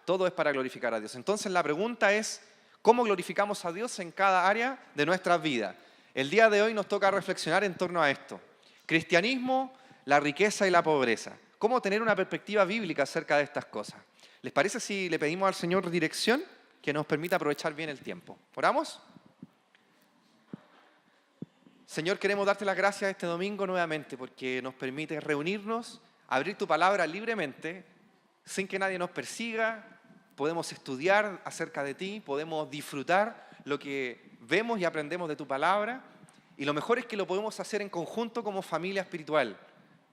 todo es para glorificar a Dios. Entonces la pregunta es, ¿cómo glorificamos a Dios en cada área de nuestras vidas? El día de hoy nos toca reflexionar en torno a esto. Cristianismo, la riqueza y la pobreza. ¿Cómo tener una perspectiva bíblica acerca de estas cosas? ¿Les parece si le pedimos al Señor dirección que nos permita aprovechar bien el tiempo? ¿Oramos? Señor, queremos darte las gracias este domingo nuevamente porque nos permite reunirnos, abrir tu palabra libremente, sin que nadie nos persiga. Podemos estudiar acerca de ti, podemos disfrutar lo que vemos y aprendemos de tu palabra. Y lo mejor es que lo podemos hacer en conjunto como familia espiritual,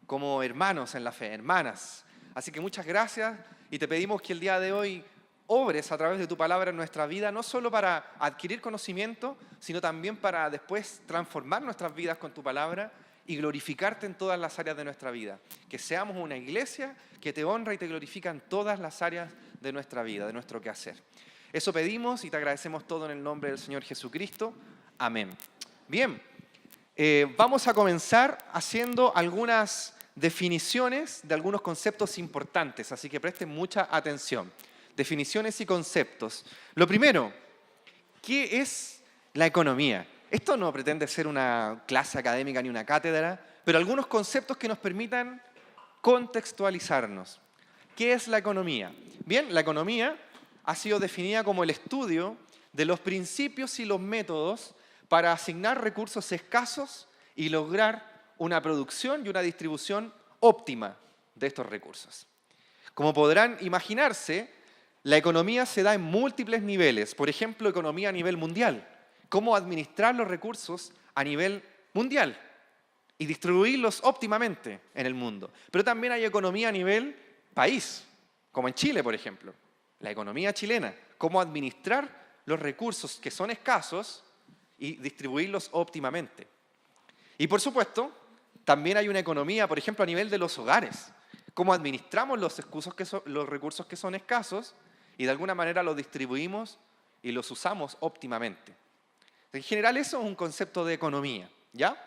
como hermanos en la fe, hermanas. Así que muchas gracias y te pedimos que el día de hoy obres a través de tu palabra en nuestra vida, no solo para adquirir conocimiento, sino también para después transformar nuestras vidas con tu palabra y glorificarte en todas las áreas de nuestra vida. Que seamos una iglesia que te honra y te glorifica en todas las áreas de nuestra vida, de nuestro quehacer. Eso pedimos y te agradecemos todo en el nombre del Señor Jesucristo. Amén. Bien, vamos a comenzar haciendo algunas definiciones de algunos conceptos importantes, así que presten mucha atención. Definiciones y conceptos. Lo primero, ¿qué es la economía? Esto no pretende ser una clase académica ni una cátedra, pero algunos conceptos que nos permitan contextualizarnos. ¿Qué es la economía? Bien, la economía ha sido definida como el estudio de los principios y los métodos para asignar recursos escasos y lograr una producción y una distribución óptima de estos recursos. Como podrán imaginarse, la economía se da en múltiples niveles. Por ejemplo, economía a nivel mundial. Cómo administrar los recursos a nivel mundial y distribuirlos óptimamente en el mundo. Pero también hay economía a nivel país, como en Chile, por ejemplo. La economía chilena. Cómo administrar los recursos que son escasos y distribuirlos óptimamente. Y por supuesto, también hay una economía, por ejemplo, a nivel de los hogares. Cómo administramos los recursos que son escasos y de alguna manera los distribuimos y los usamos óptimamente. En general eso es un concepto de economía, ¿ya?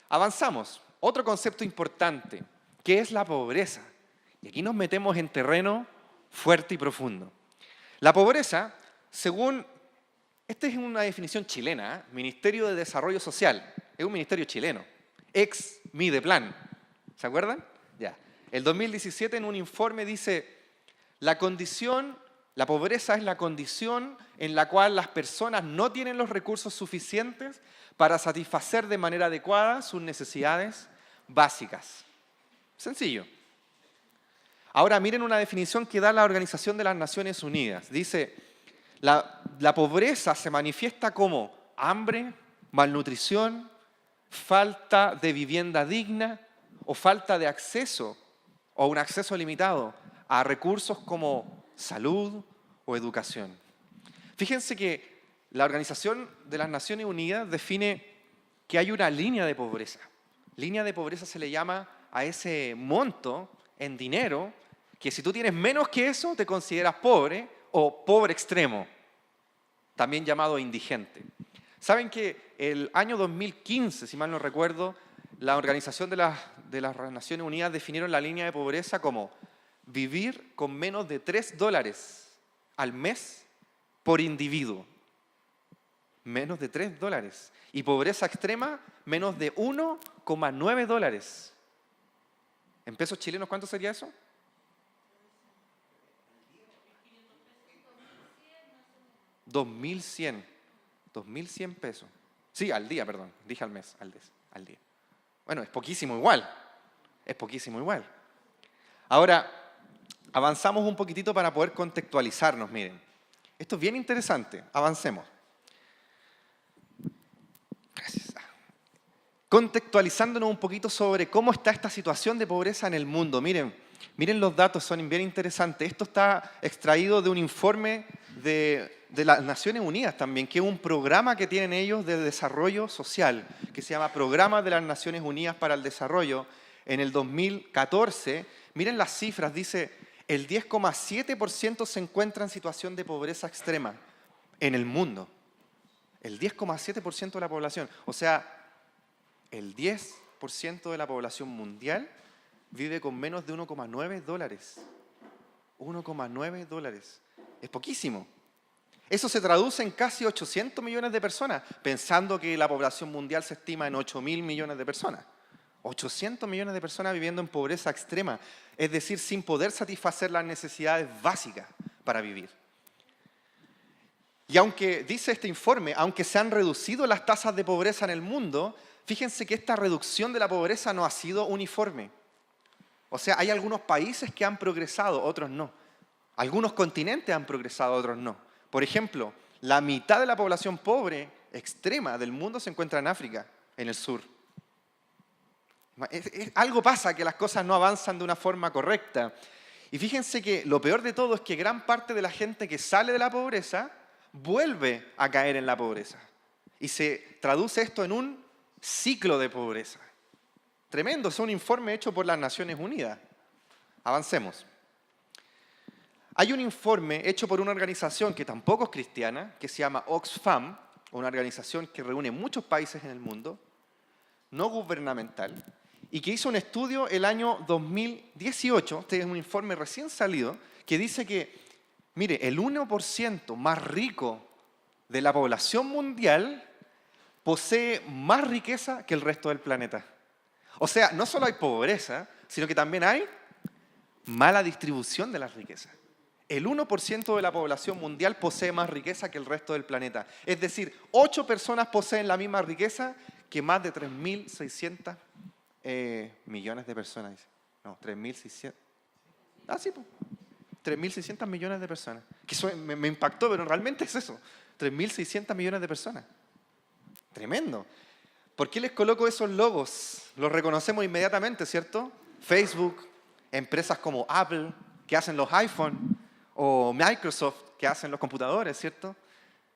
Avanzamos. Otro concepto importante, que es la pobreza. Y aquí nos metemos en terreno fuerte y profundo. La pobreza, según, esta es una definición chilena, Ministerio de Desarrollo Social, es un ministerio chileno, ex Mideplan, ¿se acuerdan? Ya. El 2017 en un informe dice, la pobreza es la condición en la cual las personas no tienen los recursos suficientes para satisfacer de manera adecuada sus necesidades básicas. Sencillo. Ahora miren una definición que da la Organización de las Naciones Unidas. Dice, la pobreza se manifiesta como hambre, malnutrición, falta de vivienda digna o falta de acceso o un acceso limitado a recursos como salud o educación. Fíjense que la Organización de las Naciones Unidas define que hay una línea de pobreza. Línea de pobreza se le llama a ese monto en dinero que si tú tienes menos que eso te consideras pobre o pobre extremo, también llamado indigente. ¿Saben que el año 2015, si mal no recuerdo, la Organización de las Naciones Unidas definieron la línea de pobreza como vivir con menos de $3 al mes por individuo? Menos de $3. Y pobreza extrema, menos de $1,9. ¿En pesos chilenos cuánto sería eso? 2.100. 2.100 pesos. Sí, al día, perdón. Dije al mes, al día. Bueno, es poquísimo igual. Es poquísimo igual. Ahora, avanzamos un poquitito para poder contextualizarnos, miren. Esto es bien interesante. Avancemos. Gracias. Contextualizándonos un poquito sobre cómo está esta situación de pobreza en el mundo. Miren los datos, son bien interesantes. Esto está extraído de un informe de las Naciones Unidas también, que es un programa que tienen ellos de desarrollo social, que se llama Programa de las Naciones Unidas para el Desarrollo. En el 2014, miren las cifras, dice, el 10,7% se encuentra en situación de pobreza extrema en el mundo. El 10,7% de la población. O sea, el 10% de la población mundial vive con menos de $1,9. $1,9. Es poquísimo. Eso se traduce en casi 800 millones de personas, pensando que la población mundial se estima en 8.000 millones de personas. 800 millones de personas viviendo en pobreza extrema, es decir, sin poder satisfacer las necesidades básicas para vivir. Y aunque, dice este informe, aunque se han reducido las tasas de pobreza en el mundo, fíjense que esta reducción de la pobreza no ha sido uniforme. O sea, hay algunos países que han progresado, otros no. Algunos continentes han progresado, otros no. Por ejemplo, la mitad de la población pobre extrema del mundo se encuentra en África, en el sur. Algo pasa, que las cosas no avanzan de una forma correcta. Y fíjense que lo peor de todo es que gran parte de la gente que sale de la pobreza vuelve a caer en la pobreza. Y se traduce esto en un ciclo de pobreza. Tremendo, es un informe hecho por las Naciones Unidas. Avancemos. Hay un informe hecho por una organización que tampoco es cristiana, que se llama Oxfam, una organización que reúne muchos países en el mundo, no gubernamental, y que hizo un estudio el año 2018, este es un informe recién salido, que dice que, mire, el 1% más rico de la población mundial posee más riqueza que el resto del planeta. O sea, no solo hay pobreza, sino que también hay mala distribución de las riquezas. El 1% de la población mundial posee más riqueza que el resto del planeta. Es decir, 8 personas poseen la misma riqueza que más de 3.600 millones de personas. No, 3.600. Ah, sí, pues. 3.600 millones de personas. Que eso me impactó, pero realmente es eso. 3.600 millones de personas. Tremendo. ¿Por qué les coloco esos logos? Los reconocemos inmediatamente, ¿cierto? Facebook, empresas como Apple, que hacen los iPhone, o Microsoft, que hacen los computadores, ¿cierto?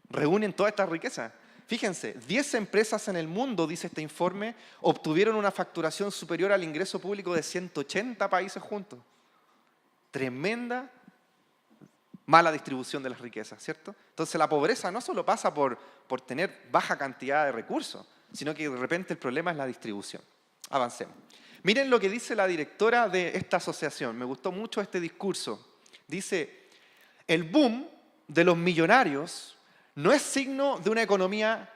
Reúnen toda esta riqueza. Fíjense, 10 empresas en el mundo, dice este informe, obtuvieron una facturación superior al ingreso público de 180 países juntos. Tremenda mala distribución de las riquezas, ¿cierto? Entonces la pobreza no solo pasa por tener baja cantidad de recursos, sino que de repente el problema es la distribución. Avancemos. Miren lo que dice la directora de esta asociación. Me gustó mucho este discurso. Dice: el boom de los millonarios no es signo de una economía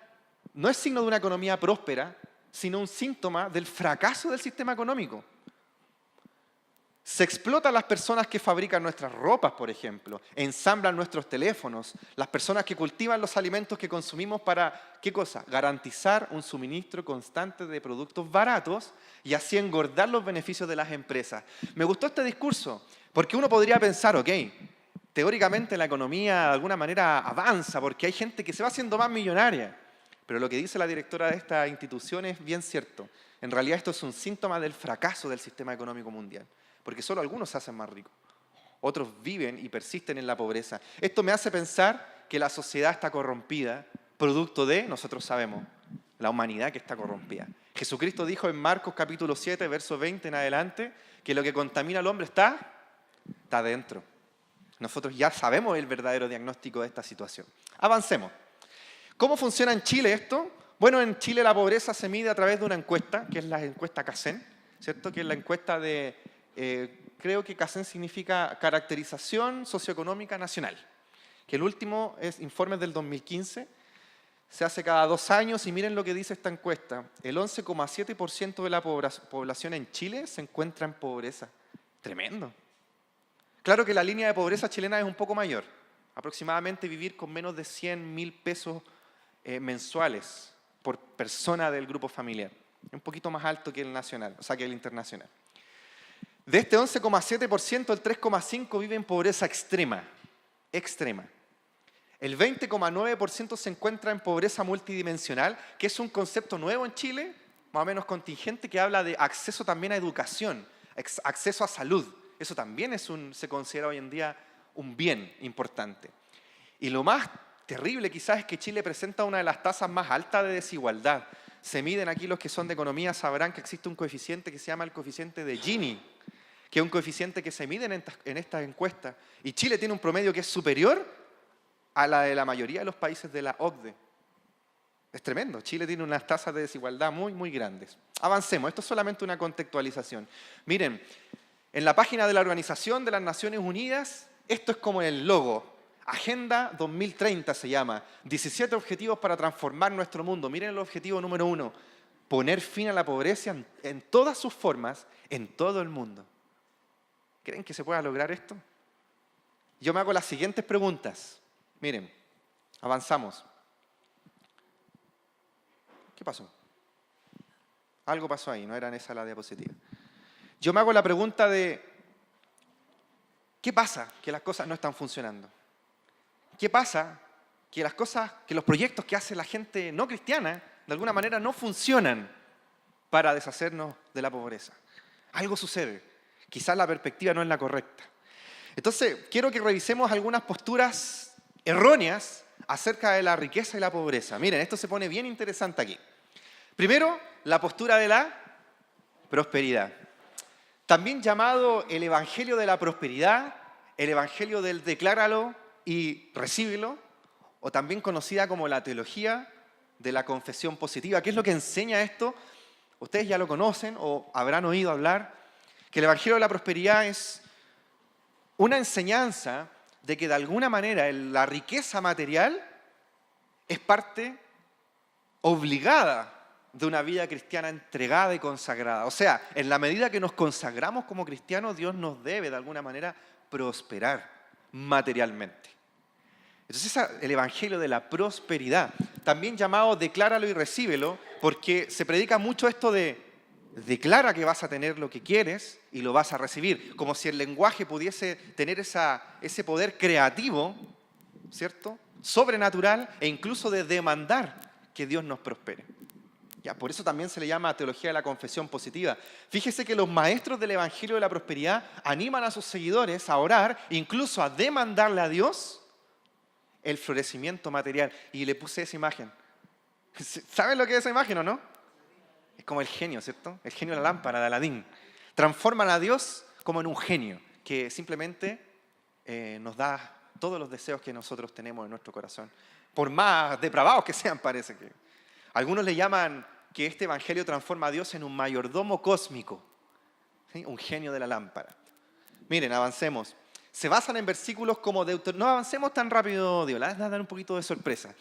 próspera, sino un síntoma del fracaso del sistema económico. Se explota a las personas que fabrican nuestras ropas, por ejemplo, ensamblan nuestros teléfonos, las personas que cultivan los alimentos que consumimos para, ¿qué cosa? Garantizar un suministro constante de productos baratos y así engordar los beneficios de las empresas. Me gustó este discurso, porque uno podría pensar, ok, teóricamente la economía de alguna manera avanza porque hay gente que se va haciendo más millonaria, pero lo que dice la directora de esta institución es bien cierto. En realidad esto es un síntoma del fracaso del sistema económico mundial. Porque solo algunos se hacen más ricos. Otros viven y persisten en la pobreza. Esto me hace pensar que la sociedad está corrompida, producto de, nosotros sabemos, la humanidad que está corrompida. Jesucristo dijo en Marcos capítulo 7, verso 20 en adelante, que lo que contamina al hombre está dentro. Nosotros ya sabemos el verdadero diagnóstico de esta situación. Avancemos. ¿Cómo funciona en Chile esto? Bueno, en Chile la pobreza se mide a través de una encuesta, que es la encuesta CACEN, ¿cierto? Que es la encuesta de... creo que CACEN significa Caracterización Socioeconómica Nacional, que el último es informe del 2015, se hace cada 2 años y miren lo que dice esta encuesta. El 11,7% de la población en Chile se encuentra en pobreza. Tremendo. Claro que la línea de pobreza chilena es un poco mayor, aproximadamente vivir con menos de 100.000 pesos mensuales por persona del grupo familiar. Un poquito más alto que el nacional, o sea que el internacional. De este 11,7%, el 3,5% vive en pobreza extrema. El 20,9% se encuentra en pobreza multidimensional, que es un concepto nuevo en Chile, más o menos contingente, que habla de acceso también a educación, acceso a salud. Eso también se considera hoy en día un bien importante. Y lo más terrible quizás es que Chile presenta una de las tasas más altas de desigualdad. Se miden aquí, los que son de economía sabrán que existe un coeficiente que se llama el coeficiente de Gini, que es un coeficiente que se mide en estas encuestas. Y Chile tiene un promedio que es superior a la de la mayoría de los países de la OCDE. Es tremendo. Chile tiene unas tasas de desigualdad muy, muy grandes. Avancemos. Esto es solamente una contextualización. Miren, En la página de la Organización de las Naciones Unidas, esto es como el logo. Agenda 2030 se llama. 17 objetivos para transformar nuestro mundo. Miren el objetivo número 1. Poner fin a la pobreza en todas sus formas, en todo el mundo. ¿Creen que se pueda lograr esto? Yo me hago las siguientes preguntas. Miren, avanzamos. ¿Qué pasó? Algo pasó ahí, no era en esa la diapositiva. Yo me hago la pregunta de, ¿qué pasa que las cosas no están funcionando? ¿Qué pasa que los proyectos que hace la gente no cristiana, de alguna manera no funcionan para deshacernos de la pobreza? Algo sucede. Quizás la perspectiva no es la correcta. Entonces, quiero que revisemos algunas posturas erróneas acerca de la riqueza y la pobreza. Miren, esto se pone bien interesante aquí. Primero, la postura de la prosperidad. También llamado el evangelio de la prosperidad, el evangelio del decláralo y recíbelo, o también conocida como la teología de la confesión positiva. ¿Qué es lo que enseña esto? Ustedes ya lo conocen o habrán oído hablar, que el evangelio de la prosperidad es una enseñanza de que de alguna manera la riqueza material es parte obligada de una vida cristiana entregada y consagrada. O sea, en la medida que nos consagramos como cristianos, Dios nos debe de alguna manera prosperar materialmente. Entonces, el evangelio de la prosperidad, también llamado decláralo y recíbelo, porque se predica mucho esto de declara que vas a tener lo que quieres y lo vas a recibir, como si el lenguaje pudiese tener ese poder creativo, ¿cierto?, sobrenatural e incluso de demandar que Dios nos prospere. Ya, por eso también se le llama teología de la confesión positiva. Fíjese que los maestros del evangelio de la prosperidad animan a sus seguidores a orar, incluso a demandarle a Dios el florecimiento material. Y le puse esa imagen. ¿Saben lo que es esa imagen o no? Es como el genio, ¿cierto? El genio de la lámpara de Aladín. Transforman a Dios como en un genio que simplemente nos da todos los deseos que nosotros tenemos en nuestro corazón. Por más depravados que sean, parece que. Algunos le llaman que este evangelio transforma a Dios en un mayordomo cósmico, ¿sí? Un genio de la lámpara. Miren, avancemos. Se basan en versículos como no avancemos tan rápido, Dios, les voy a dar un poquito de sorpresa.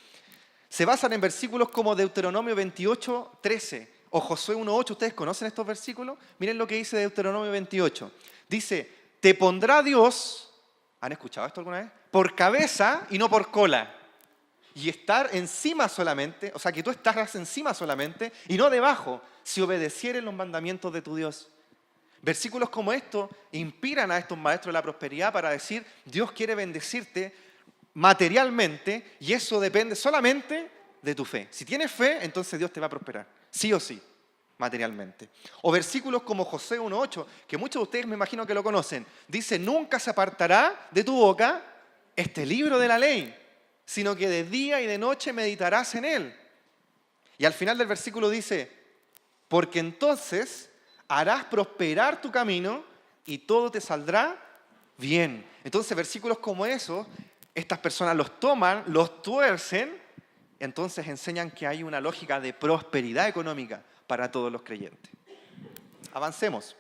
Se basan en versículos como Deuteronomio 28, 13 o Josué 1:8. ¿Ustedes conocen estos versículos? Miren lo que dice Deuteronomio 28. Dice, te pondrá Dios, ¿han escuchado esto alguna vez? Por cabeza y no por cola. Y estar encima solamente, o sea, que tú estarás encima solamente y no debajo, si obedecieres los mandamientos de tu Dios. Versículos como estos inspiran a estos maestros de la prosperidad para decir, Dios quiere bendecirte materialmente y eso depende solamente de tu fe. Si tienes fe, entonces Dios te va a prosperar, sí o sí, materialmente. O versículos como Josué 1:8, que muchos de ustedes me imagino que lo conocen, dice, nunca se apartará de tu boca este libro de la ley, sino que de día y de noche meditarás en él. Y al final del versículo dice, porque entonces harás prosperar tu camino y todo te saldrá bien. Entonces versículos como esos, estas personas los toman, los tuercen, entonces enseñan que hay una lógica de prosperidad económica para todos los creyentes. Avancemos.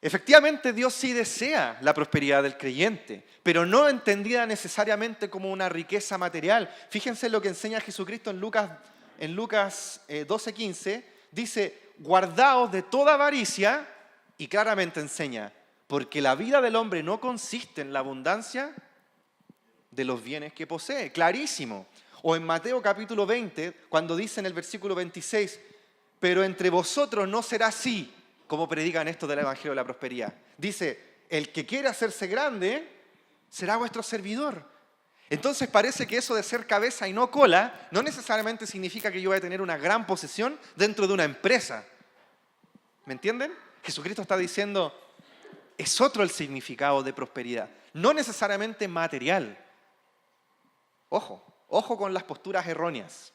Efectivamente, Dios sí desea la prosperidad del creyente, pero no entendida necesariamente como una riqueza material. Fíjense lo que enseña Jesucristo en Lucas 12:15. Dice, guardaos de toda avaricia, y claramente enseña, porque la vida del hombre no consiste en la abundancia de los bienes que posee. Clarísimo. O en Mateo capítulo 20, cuando dice en el versículo 26, pero entre vosotros no será así, como predican esto del evangelio de la prosperidad. Dice, el que quiere hacerse grande será vuestro servidor. Entonces parece que eso de ser cabeza y no cola no necesariamente significa que yo voy a tener una gran posición dentro de una empresa. ¿Me entienden? Jesucristo está diciendo, es otro el significado de prosperidad, no necesariamente material. Ojo con las posturas erróneas.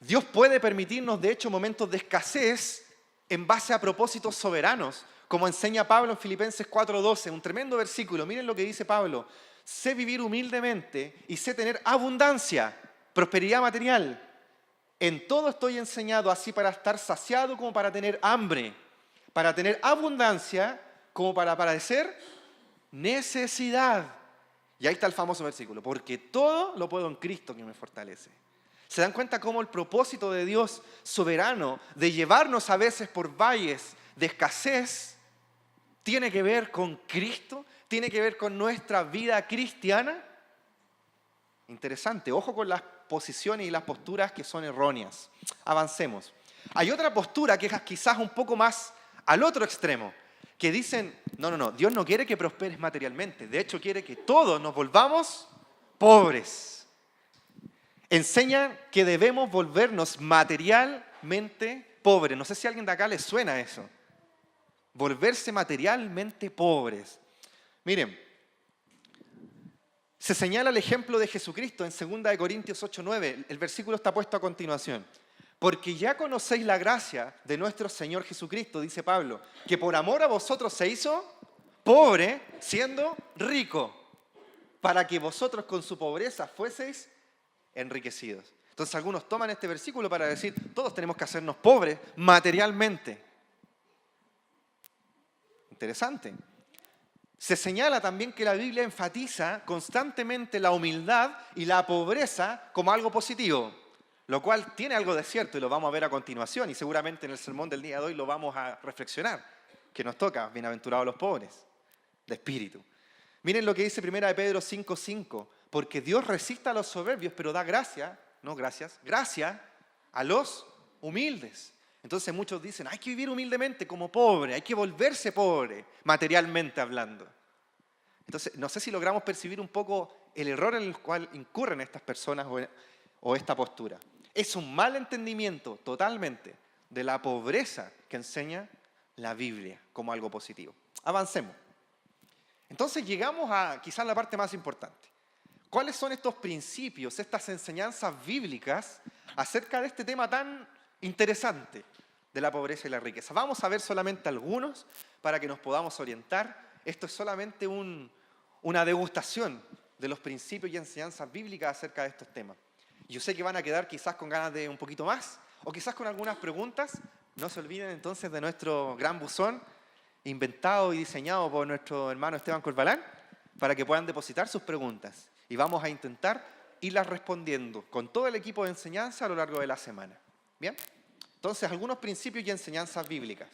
Dios puede permitirnos, de hecho, momentos de escasez en base a propósitos soberanos, como enseña Pablo en Filipenses 4:12, un tremendo versículo. Miren lo que dice Pablo. Sé vivir humildemente y sé tener abundancia, prosperidad material. En todo estoy enseñado así para estar saciado como para tener hambre, para tener abundancia como para padecer necesidad. Y ahí está el famoso versículo, porque todo lo puedo en Cristo que me fortalece. ¿Se dan cuenta cómo el propósito de Dios soberano de llevarnos a veces por valles de escasez tiene que ver con Cristo? ¿Tiene que ver con nuestra vida cristiana? Interesante, ojo con las posiciones y las posturas que son erróneas. Avancemos. Hay otra postura que es quizás un poco más al otro extremo, que dicen, no, Dios no quiere que prosperes materialmente, de hecho quiere que todos nos volvamos pobres. Enseñan que debemos volvernos materialmente pobres. No sé si a alguien de acá le suena eso. Volverse materialmente pobres. Miren, se señala el ejemplo de Jesucristo en 2 Corintios 8:9. El versículo está puesto a continuación. Porque ya conocéis la gracia de nuestro Señor Jesucristo, dice Pablo, que por amor a vosotros se hizo pobre, siendo rico, para que vosotros con su pobreza fueseis enriquecidos. Entonces algunos toman este versículo para decir, todos tenemos que hacernos pobres materialmente. Interesante. Se señala también que la Biblia enfatiza constantemente la humildad y la pobreza como algo positivo, lo cual tiene algo de cierto y lo vamos a ver a continuación y seguramente en el sermón del día de hoy lo vamos a reflexionar, que nos toca, bienaventurados los pobres de espíritu. Miren lo que dice 1 Pedro 5:5, porque Dios resiste a los soberbios, pero da gracia a los humildes. Entonces muchos dicen, hay que vivir humildemente como pobre, hay que volverse pobre, materialmente hablando. Entonces, no sé si logramos percibir un poco el error en el cual incurren estas personas o esta postura. Es un mal entendimiento totalmente de la pobreza que enseña la Biblia como algo positivo. Avancemos. Entonces llegamos a quizás la parte más importante. ¿Cuáles son estos principios, estas enseñanzas bíblicas acerca de este tema tan interesante de la pobreza y la riqueza? Vamos a ver solamente algunos para que nos podamos orientar. Esto es solamente una degustación de los principios y enseñanzas bíblicas acerca de estos temas. Yo sé que van a quedar quizás con ganas de un poquito más o quizás con algunas preguntas. No se olviden entonces de nuestro gran buzón inventado y diseñado por nuestro hermano Esteban Corbalán para que puedan depositar sus preguntas. Y vamos a intentar irlas respondiendo con todo el equipo de enseñanza a lo largo de la semana. ¿Bien? Entonces, algunos principios y enseñanzas bíblicas.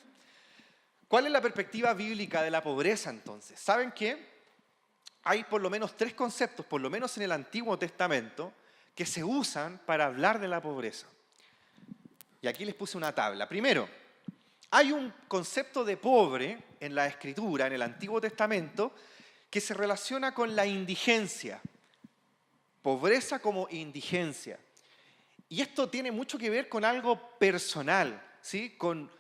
¿Cuál es la perspectiva bíblica de la pobreza entonces? ¿Saben qué? Hay por lo menos 3 conceptos, por lo menos en el Antiguo Testamento, que se usan para hablar de la pobreza. Y aquí les puse una tabla. Primero, hay un concepto de pobre en la Escritura, en el Antiguo Testamento, que se relaciona con la indigencia. Pobreza como indigencia. Y esto tiene mucho que ver con algo personal, ¿sí? Con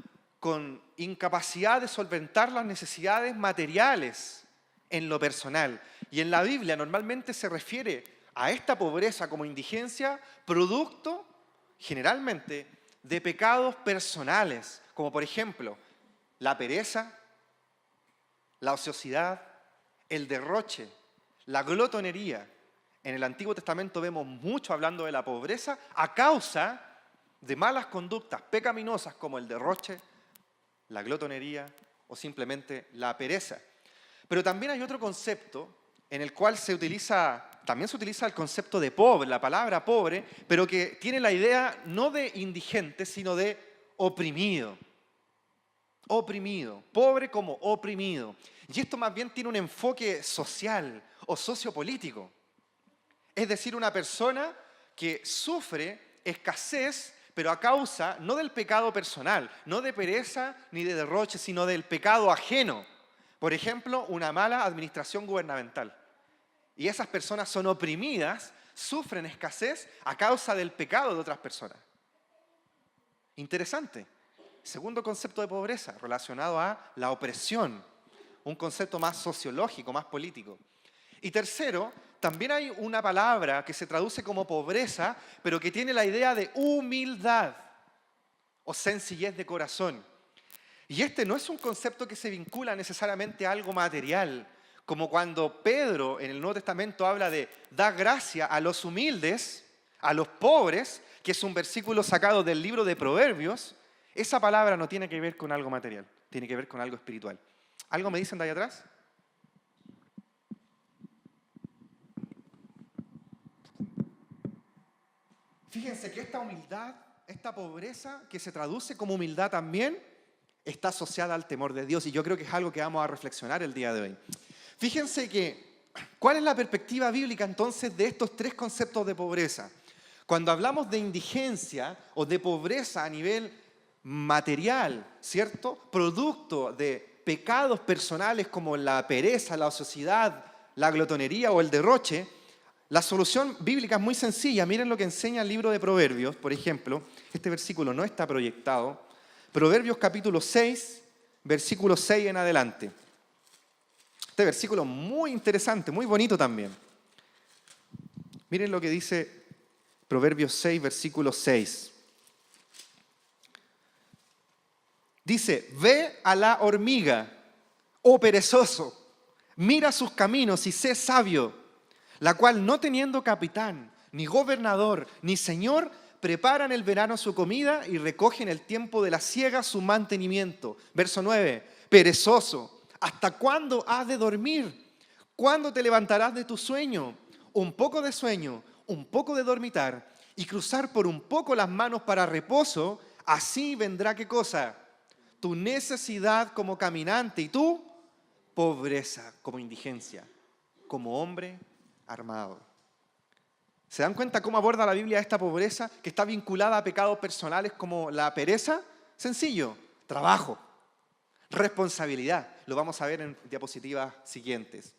incapacidad de solventar las necesidades materiales en lo personal. Y en la Biblia normalmente se refiere a esta pobreza como indigencia, producto generalmente de pecados personales, como por ejemplo la pereza, la ociosidad, el derroche, la glotonería. En el Antiguo Testamento vemos mucho hablando de la pobreza a causa de malas conductas pecaminosas como el derroche, la glotonería o simplemente la pereza. Pero también hay otro concepto en el cual también se utiliza el concepto de pobre, la palabra pobre, pero que tiene la idea no de indigente, sino de oprimido. Oprimido, pobre como oprimido. Y esto más bien tiene un enfoque social o sociopolítico. Es decir, una persona que sufre escasez, pero a causa no del pecado personal, no de pereza ni de derroche, sino del pecado ajeno. Por ejemplo, una mala administración gubernamental. Y esas personas son oprimidas, sufren escasez a causa del pecado de otras personas. Interesante. Segundo concepto de pobreza, relacionado a la opresión. Un concepto más sociológico, más político. Y tercero, también hay una palabra que se traduce como pobreza, pero que tiene la idea de humildad o sencillez de corazón. Y este no es un concepto que se vincula necesariamente a algo material, como cuando Pedro en el Nuevo Testamento habla de dar gracia a los humildes, a los pobres, que es un versículo sacado del libro de Proverbios. Esa palabra no tiene que ver con algo material, tiene que ver con algo espiritual. ¿Algo me dicen de ahí atrás? Fíjense que esta humildad, esta pobreza, que se traduce como humildad también, está asociada al temor de Dios. Y yo creo que es algo que vamos a reflexionar el día de hoy. Fíjense que, ¿cuál es la perspectiva bíblica entonces de estos tres conceptos de pobreza? Cuando hablamos de indigencia o de pobreza a nivel material, ¿cierto? Producto de pecados personales como la pereza, la ociosidad, la glotonería o el derroche, la solución bíblica es muy sencilla. Miren lo que enseña el libro de Proverbios, por ejemplo. Este versículo no está proyectado. Proverbios capítulo 6, versículo 6 en adelante. Este versículo muy interesante, muy bonito también. Miren lo que dice Proverbios 6, versículo 6. Dice, ve a la hormiga, oh perezoso, mira sus caminos y sé sabio, la cual no teniendo capitán, ni gobernador, ni señor, prepara en el verano su comida y recoge en el tiempo de la siega su mantenimiento. Verso 9, perezoso, ¿hasta cuándo has de dormir? ¿Cuándo te levantarás de tu sueño? Un poco de sueño, un poco de dormitar y cruzar por un poco las manos para reposo, así vendrá ¿qué cosa? Tu necesidad como caminante y tu pobreza como indigencia, como hombre armado. ¿Se dan cuenta cómo aborda la Biblia esta pobreza que está vinculada a pecados personales como la pereza? Sencillo, trabajo, responsabilidad. Lo vamos a ver en diapositivas siguientes.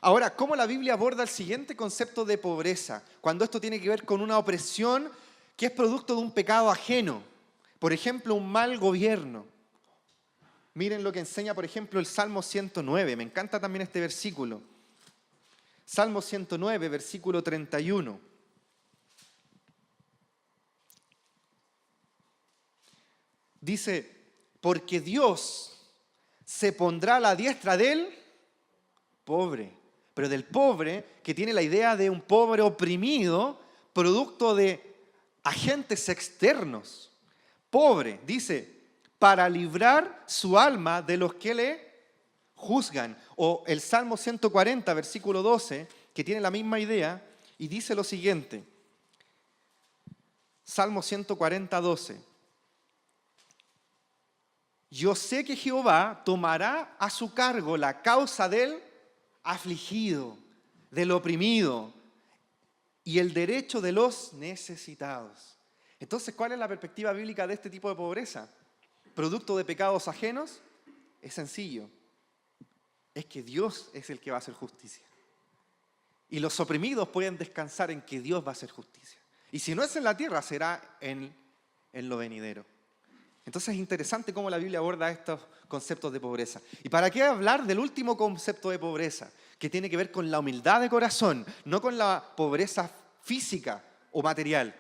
Ahora, ¿cómo la Biblia aborda el siguiente concepto de pobreza? Cuando esto tiene que ver con una opresión que es producto de un pecado ajeno. Por ejemplo, un mal gobierno. Miren lo que enseña, por ejemplo, el Salmo 109. Me encanta también este versículo. Salmo 109, versículo 31. Dice, porque Dios se pondrá a la diestra del pobre, pero del pobre que tiene la idea de un pobre oprimido, producto de agentes externos. Pobre, dice, para librar su alma de los que le juzgan. O el Salmo 140, versículo 12, que tiene la misma idea y dice lo siguiente. Salmo 140, 12. Yo sé que Jehová tomará a su cargo la causa del afligido, del oprimido y el derecho de los necesitados. Entonces, ¿cuál es la perspectiva bíblica de este tipo de pobreza? ¿Producto de pecados ajenos? Es sencillo. Es que Dios es el que va a hacer justicia. Y los oprimidos pueden descansar en que Dios va a hacer justicia. Y si no es en la tierra, será en lo venidero. Entonces es interesante cómo la Biblia aborda estos conceptos de pobreza. ¿Y para qué hablar del último concepto de pobreza? Que tiene que ver con la humildad de corazón, no con la pobreza física o material,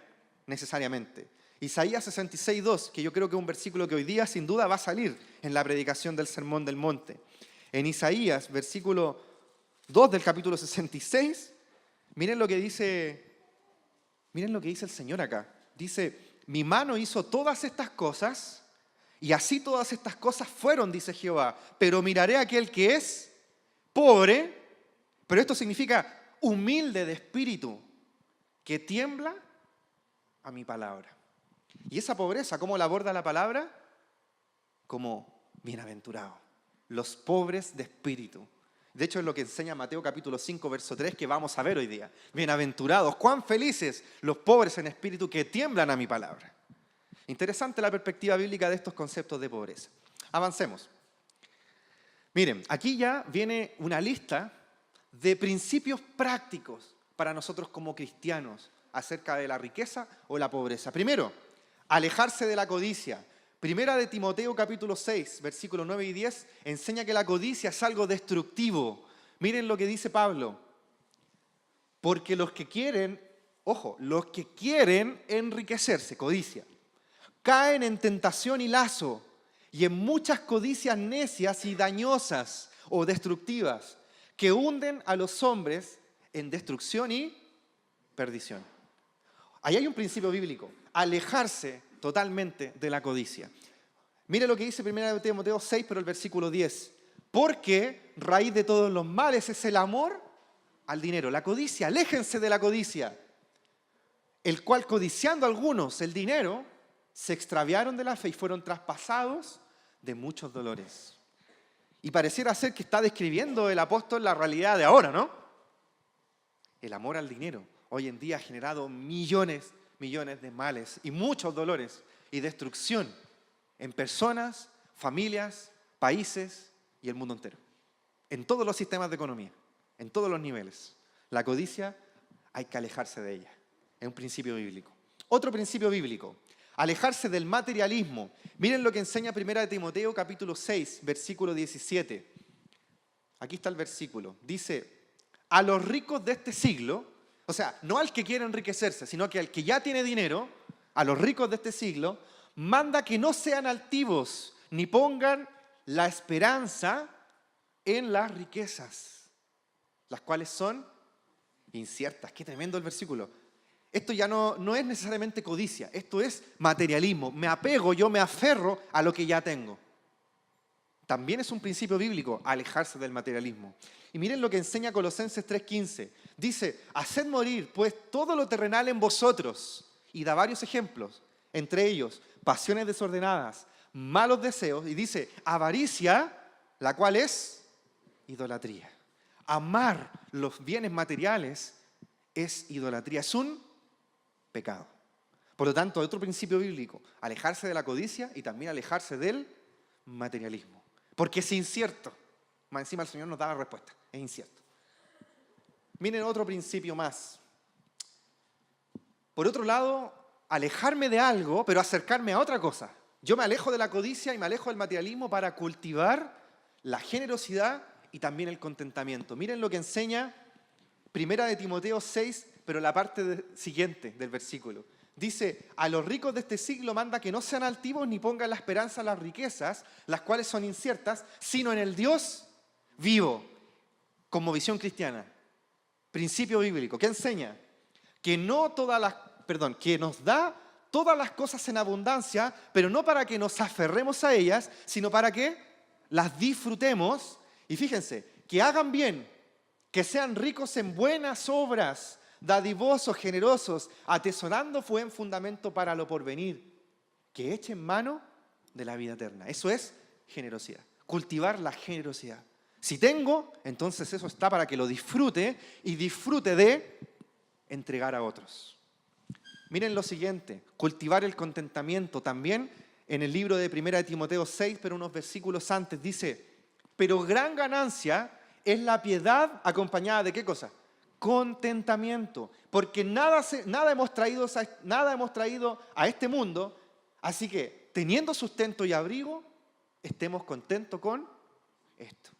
necesariamente. Isaías 66, 2, que yo creo que es un versículo que hoy día sin duda va a salir en la predicación del Sermón del Monte. En Isaías, versículo 2 del capítulo 66, miren lo que dice el Señor acá. Dice, mi mano hizo todas estas cosas, y así todas estas cosas fueron, dice Jehová, pero miraré a aquel que es pobre, pero esto significa humilde de espíritu, que tiembla a mi palabra. Y esa pobreza, ¿cómo la aborda la palabra? Como bienaventurado. Los pobres de espíritu. De hecho, es lo que enseña Mateo capítulo 5, verso 3, que vamos a ver hoy día. Bienaventurados, cuán felices los pobres en espíritu que tiemblan a mi palabra. Interesante la perspectiva bíblica de estos conceptos de pobreza. Avancemos. Miren, aquí ya viene una lista de principios prácticos para nosotros como cristianos acerca de la riqueza o la pobreza. Primero, alejarse de la codicia. Primera de Timoteo capítulo 6, versículos 9 y 10, enseña que la codicia es algo destructivo. Miren lo que dice Pablo. Porque los que quieren, ojo, los que quieren enriquecerse, codicia, caen en tentación y lazo y en muchas codicias necias y dañosas o destructivas que hunden a los hombres en destrucción y perdición. Ahí hay un principio bíblico, alejarse totalmente de la codicia. Mire lo que dice 1 Timoteo 6, pero el versículo 10. Porque raíz de todos los males es el amor al dinero, la codicia. Aléjense de la codicia. El cual, codiciando algunos el dinero, se extraviaron de la fe y fueron traspasados de muchos dolores. Y pareciera ser que está describiendo el apóstol la realidad de ahora, ¿no? El amor al dinero hoy en día ha generado millones de males y muchos dolores y destrucción en personas, familias, países y el mundo entero. En todos los sistemas de economía, en todos los niveles. La codicia hay que alejarse de ella. Es un principio bíblico. Otro principio bíblico, alejarse del materialismo. Miren lo que enseña 1 Timoteo capítulo 6, versículo 17. Aquí está el versículo. Dice, a los ricos de este siglo, o sea, no al que quiere enriquecerse, sino que al que ya tiene dinero, a los ricos de este siglo, manda que no sean altivos, ni pongan la esperanza en las riquezas, las cuales son inciertas. Qué tremendo el versículo. Esto ya no es necesariamente codicia, esto es materialismo. Me apego, yo me aferro a lo que ya tengo. También es un principio bíblico, alejarse del materialismo. Y miren lo que enseña Colosenses 3:15. Dice, haced morir pues todo lo terrenal en vosotros. Y da varios ejemplos, entre ellos, pasiones desordenadas, malos deseos. Y dice, avaricia, la cual es idolatría. Amar los bienes materiales es idolatría, es un pecado. Por lo tanto, otro principio bíblico, alejarse de la codicia y también alejarse del materialismo. Porque es incierto. Más encima el Señor nos da la respuesta, es incierto. Miren otro principio más. Por otro lado, alejarme de algo, pero acercarme a otra cosa. Yo me alejo de la codicia y me alejo del materialismo para cultivar la generosidad y también el contentamiento. Miren lo que enseña 1 Timoteo 6, pero la parte siguiente del versículo. Dice, a los ricos de este siglo manda que no sean altivos ni pongan la esperanza en las riquezas, las cuales son inciertas, sino en el Dios vivo, como visión cristiana. Principio bíblico. ¿Qué enseña? Que nos da todas las cosas en abundancia, pero no para que nos aferremos a ellas, sino para que las disfrutemos. Y fíjense, que hagan bien, que sean ricos en buenas obras, dadivosos, generosos, atesorando buen fundamento para lo porvenir, que echen mano de la vida eterna. Eso es generosidad, cultivar la generosidad. Si tengo, entonces eso está para que lo disfrute y disfrute de entregar a otros. Miren lo siguiente, cultivar el contentamiento. También en el libro de 1 Timoteo 6, pero unos versículos antes, dice, pero gran ganancia es la piedad acompañada de ¿qué cosa? Contentamiento. Porque nada hemos traído a este mundo, así que teniendo sustento y abrigo, estemos contentos con esto.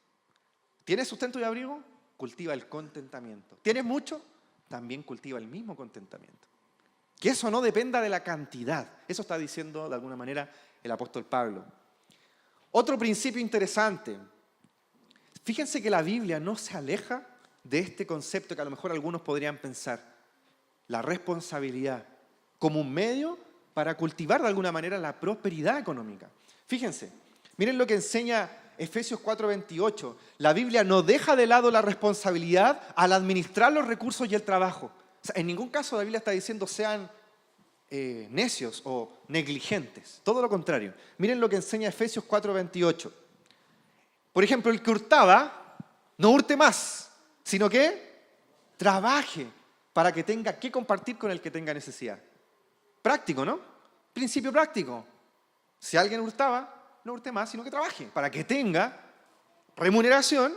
¿Tienes sustento y abrigo? Cultiva el contentamiento. ¿Tienes mucho? También cultiva el mismo contentamiento. Que eso no dependa de la cantidad. Eso está diciendo de alguna manera el apóstol Pablo. Otro principio interesante. Fíjense que la Biblia no se aleja de este concepto que a lo mejor algunos podrían pensar. La responsabilidad como un medio para cultivar de alguna manera la prosperidad económica. Fíjense, miren lo que enseña Efesios 4:28. La Biblia no deja de lado la responsabilidad al administrar los recursos y el trabajo. O sea, en ningún caso la Biblia está diciendo sean necios o negligentes. Todo lo contrario. Miren lo que enseña Efesios 4:28. Por ejemplo, el que hurtaba, no hurte más, sino que trabaje para que tenga que compartir con el que tenga necesidad. Práctico, ¿no? Principio práctico. Si alguien hurtaba, no hurte más, sino que trabaje para que tenga remuneración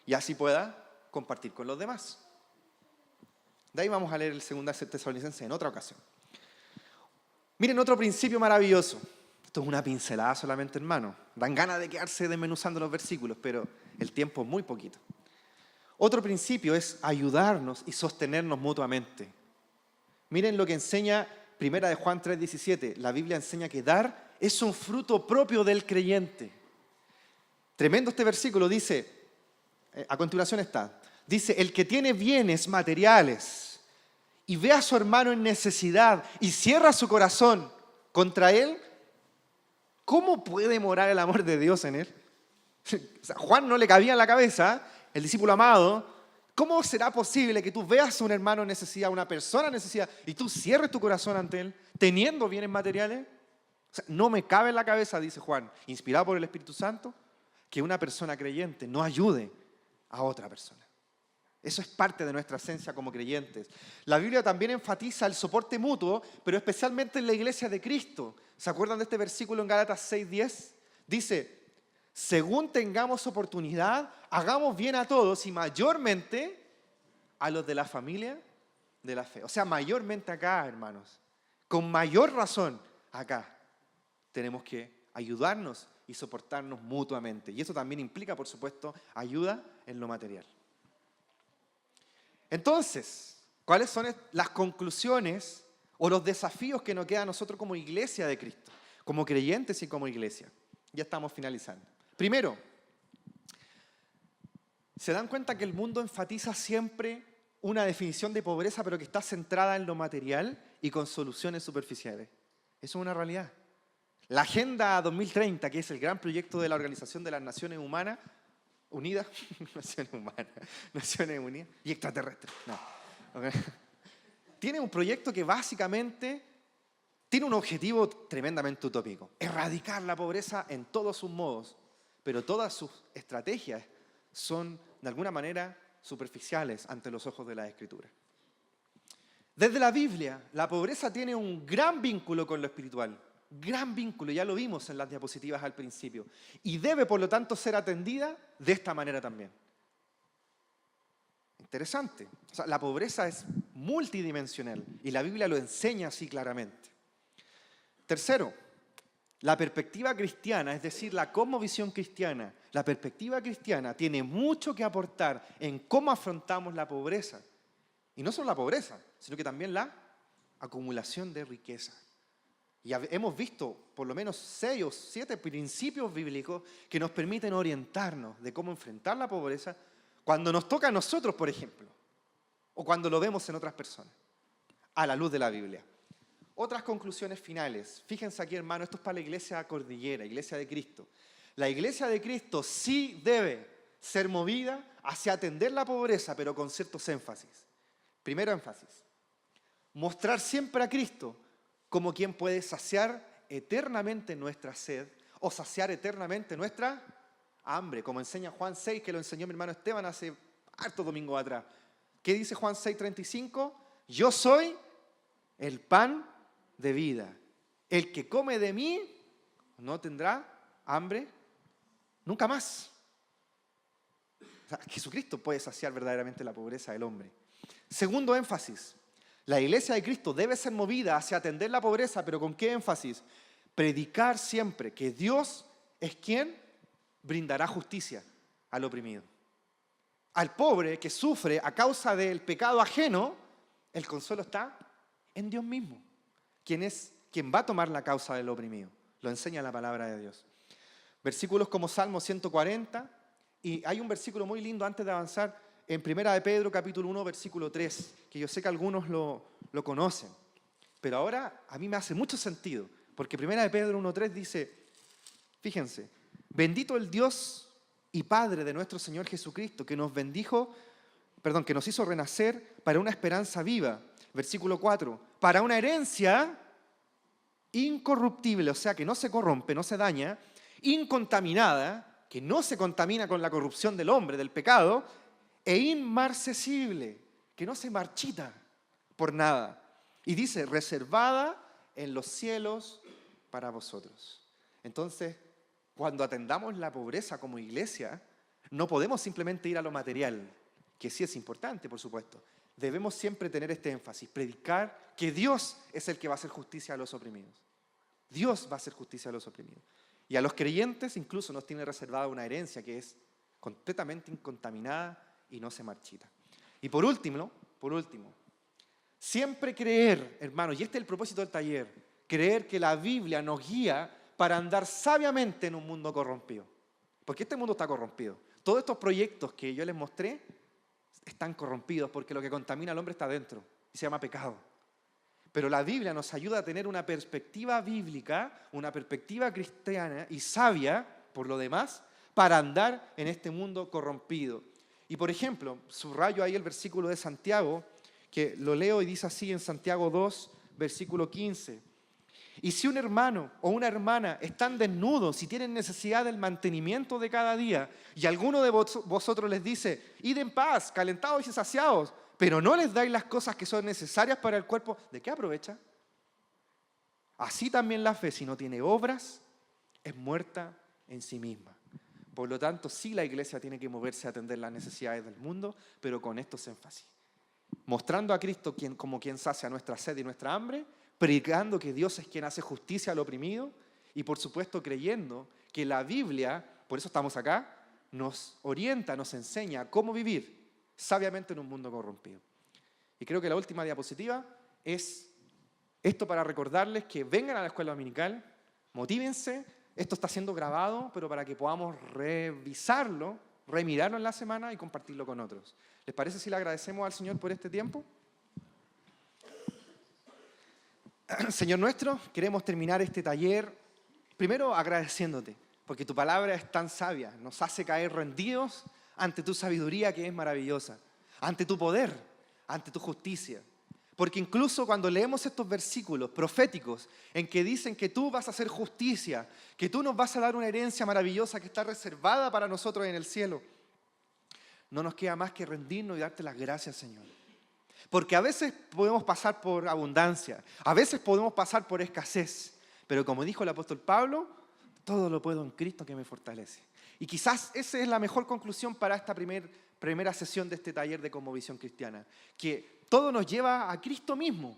y así pueda compartir con los demás. De ahí vamos a leer el 2 Tesalonicenses en otra ocasión. Miren otro principio maravilloso. Esto es una pincelada solamente, hermano. Dan ganas de quedarse desmenuzando los versículos, pero el tiempo es muy poquito. Otro principio es ayudarnos y sostenernos mutuamente. Miren lo que enseña 1 de Juan 3:17. La Biblia enseña que dar es un fruto propio del creyente. Tremendo este versículo, dice, a continuación está, dice, el que tiene bienes materiales y ve a su hermano en necesidad y cierra su corazón contra él, ¿Cómo puede morar el amor de Dios en él? O sea, Juan no le cabía en la cabeza, el discípulo amado. ¿Cómo será posible que tú veas a un hermano en necesidad, a una persona en necesidad, y tú cierres tu corazón ante él, teniendo bienes materiales? O sea, no me cabe en la cabeza, dice Juan, inspirado por el Espíritu Santo, que una persona creyente no ayude a otra persona. Eso es parte de nuestra esencia como creyentes. La Biblia también enfatiza el soporte mutuo, pero especialmente en la iglesia de Cristo. ¿Se acuerdan de este versículo en Gálatas 6:10? Dice, según tengamos oportunidad, hagamos bien a todos y mayormente a los de la familia de la fe. O sea, mayormente acá, hermanos. Con mayor razón acá tenemos que ayudarnos y soportarnos mutuamente. Y eso también implica, por supuesto, ayuda en lo material. Entonces, ¿cuáles son las conclusiones o los desafíos que nos quedan a nosotros como iglesia de Cristo, como creyentes y como iglesia? Ya estamos finalizando. Primero, ¿se dan cuenta que el mundo enfatiza siempre una definición de pobreza, pero que está centrada en lo material y con soluciones superficiales? Eso es una realidad. La Agenda 2030, que es el gran proyecto de la Organización de las Naciones Unidas, Naciones Unidas y extraterrestres. No. Okay. Tiene un proyecto que básicamente tiene un objetivo tremendamente utópico: erradicar la pobreza en todos sus modos, pero todas sus estrategias son de alguna manera superficiales ante los ojos de la Escritura. Desde la Biblia, la pobreza tiene un gran vínculo con lo espiritual. Gran vínculo, ya lo vimos en las diapositivas al principio, y debe por lo tanto ser atendida de esta manera también. Interesante. O sea, la pobreza es multidimensional y la Biblia lo enseña así claramente. Tercero, la perspectiva cristiana, es decir, la cosmovisión cristiana, la perspectiva cristiana tiene mucho que aportar en cómo afrontamos la pobreza. Y no solo la pobreza, sino que también la acumulación de riqueza. Y hemos visto por lo menos 6 o 7 principios bíblicos que nos permiten orientarnos de cómo enfrentar la pobreza cuando nos toca a nosotros, por ejemplo, o cuando lo vemos en otras personas, a la luz de la Biblia. Otras conclusiones finales. Fíjense aquí, hermano, esto es para la iglesia cordillera, iglesia de Cristo. La iglesia de Cristo sí debe ser movida hacia atender la pobreza, pero con ciertos énfasis. Primero énfasis: mostrar siempre a Cristo como quien puede saciar eternamente nuestra sed o saciar eternamente nuestra hambre, como enseña Juan 6, que lo enseñó mi hermano Esteban hace hartos domingos atrás. ¿Qué dice Juan 6:35? Yo soy el pan de vida. El que come de mí no tendrá hambre nunca más. O sea, Jesucristo puede saciar verdaderamente la pobreza del hombre. Segundo énfasis: la iglesia de Cristo debe ser movida hacia atender la pobreza, pero ¿con qué énfasis? Predicar siempre que Dios es quien brindará justicia al oprimido. Al pobre que sufre a causa del pecado ajeno, el consuelo está en Dios mismo, quien es quien va a tomar la causa del oprimido. Lo enseña la palabra de Dios. Versículos como Salmo 140, y hay un versículo muy lindo antes de avanzar, en 1 de Pedro capítulo 1, versículo 3, que yo sé que algunos lo conocen, pero ahora a mí me hace mucho sentido, porque 1 de Pedro 1:3 dice, fíjense, bendito el Dios y Padre de nuestro Señor Jesucristo, que nos que nos hizo renacer para una esperanza viva. Versículo 4, para una herencia incorruptible, o sea, que no se corrompe, no se daña, incontaminada, que no se contamina con la corrupción del hombre, del pecado, e inmarcesible, que no se marchita por nada. Y dice, reservada en los cielos para vosotros. Entonces, cuando atendamos la pobreza como iglesia, no podemos simplemente ir a lo material, que sí es importante, por supuesto. Debemos siempre tener este énfasis, predicar que Dios es el que va a hacer justicia a los oprimidos. Dios va a hacer justicia a los oprimidos. Y a los creyentes incluso nos tiene reservada una herencia que es completamente incontaminada y no se marchita. Y por último, siempre creer, hermanos, y este es el propósito del taller, creer que la Biblia nos guía para andar sabiamente en un mundo corrompido. Porque este mundo está corrompido. Todos estos proyectos que yo les mostré están corrompidos porque lo que contamina al hombre está dentro y se llama pecado. Pero la Biblia nos ayuda a tener una perspectiva bíblica, una perspectiva cristiana y sabia, por lo demás, para andar en este mundo corrompido. Y por ejemplo, subrayo ahí el versículo de Santiago, que lo leo y dice así en Santiago 2, versículo 15. Y si un hermano o una hermana están desnudos y tienen necesidad del mantenimiento de cada día, y alguno de vosotros les dice, id en paz, calentados y saciados, pero no les dais las cosas que son necesarias para el cuerpo, ¿de qué aprovecha? Así también la fe, si no tiene obras, es muerta en sí misma. Por lo tanto, sí la iglesia tiene que moverse a atender las necesidades del mundo, pero con estos énfasis. Mostrando a Cristo como quien sacia nuestra sed y nuestra hambre, predicando que Dios es quien hace justicia al oprimido y por supuesto creyendo que la Biblia, por eso estamos acá, nos orienta, nos enseña cómo vivir sabiamente en un mundo corrompido. Y creo que la última diapositiva es esto para recordarles que vengan a la escuela dominical, motívense, esto está siendo grabado, pero para que podamos revisarlo, remirarlo en la semana y compartirlo con otros. ¿Les parece si le agradecemos al Señor por este tiempo? Señor nuestro, queremos terminar este taller primero agradeciéndote, porque tu palabra es tan sabia, nos hace caer rendidos ante tu sabiduría que es maravillosa, ante tu poder, ante tu justicia. Porque incluso cuando leemos estos versículos proféticos en que dicen que tú vas a hacer justicia, que tú nos vas a dar una herencia maravillosa que está reservada para nosotros en el cielo, no nos queda más que rendirnos y darte las gracias, Señor. Porque a veces podemos pasar por abundancia, a veces podemos pasar por escasez, pero como dijo el apóstol Pablo, todo lo puedo en Cristo que me fortalece. Y quizás esa es la mejor conclusión para esta primera sesión de este taller de Cosmovisión Cristiana, que todo nos lleva a Cristo mismo,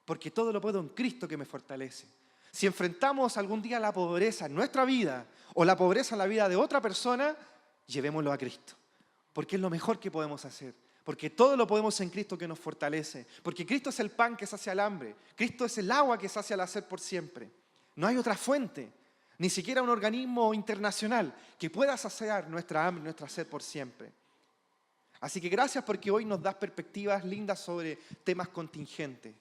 porque todo lo puedo en Cristo que me fortalece. Si enfrentamos algún día la pobreza en nuestra vida o la pobreza en la vida de otra persona, llevémoslo a Cristo, porque es lo mejor que podemos hacer. Porque todo lo podemos en Cristo que nos fortalece. Porque Cristo es el pan que sacia el hambre. Cristo es el agua que sacia la sed por siempre. No hay otra fuente, ni siquiera un organismo internacional que pueda saciar nuestra hambre, nuestra sed por siempre. Así que gracias porque hoy nos das perspectivas lindas sobre temas contingentes.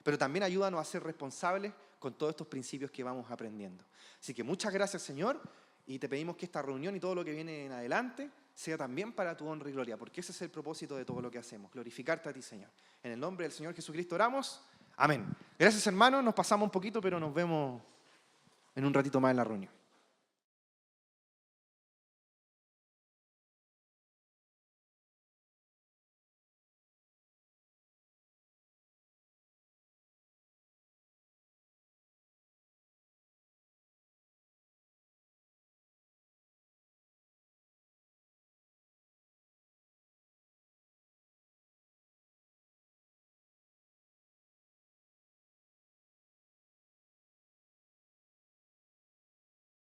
Pero también ayúdanos a ser responsables con todos estos principios que vamos aprendiendo. Así que muchas gracias, Señor. Y te pedimos que esta reunión y todo lo que viene en adelante sea también para tu honra y gloria, porque ese es el propósito de todo lo que hacemos, glorificarte a ti, Señor. En el nombre del Señor Jesucristo oramos. Amén. Gracias, hermanos. Nos pasamos un poquito, pero nos vemos en un ratito más en la reunión.